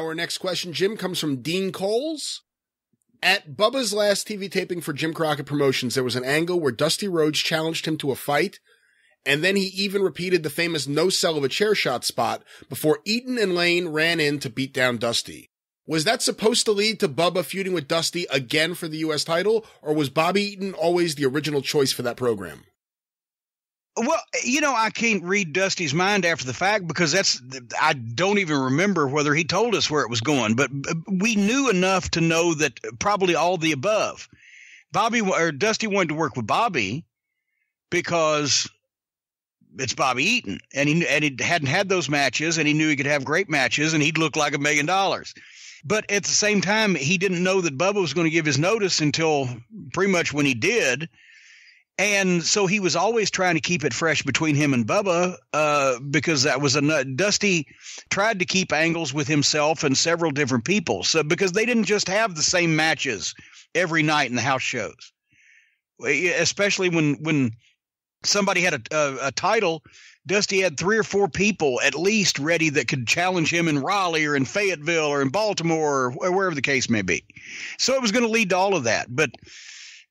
Our next question, Jim, comes from Dean Coles. At Bubba's last TV taping for Jim Crockett Promotions, there was an angle where Dusty Rhodes challenged him to a fight, and then he even repeated the famous no-sell of a chair shot spot before Eaton and Lane ran in to beat down Dusty. Was that supposed to lead to Bubba feuding with Dusty again for the U.S. title, or was Bobby Eaton always the original choice for that program? Well, I can't read Dusty's mind after the fact because I don't even remember whether he told us where it was going, but we knew enough to know that probably all the above. Dusty wanted to work with Bobby because it's Bobby Eaton, and he hadn't had those matches, and he knew he could have great matches, and he'd look like $1 million. But at the same time, he didn't know that Bubba was going to give his notice until pretty much when he did. And so he was always trying to keep it fresh between him and Bubba because that was Dusty tried to keep angles with himself and several different people. So because they didn't just have the same matches every night in the house shows, especially when somebody had a title. Dusty had 3 or 4 people at least ready that could challenge him in Raleigh or in Fayetteville or in Baltimore or wherever the case may be. So it was going to lead to all of that. But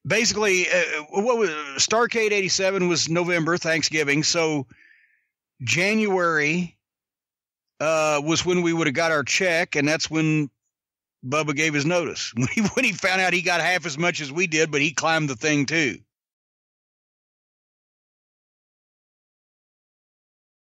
basically, Starrcade 87 was November, Thanksgiving. So January was when we would have got our check, and that's when Bubba gave his notice. When he found out he got half as much as we did, but he climbed the thing too.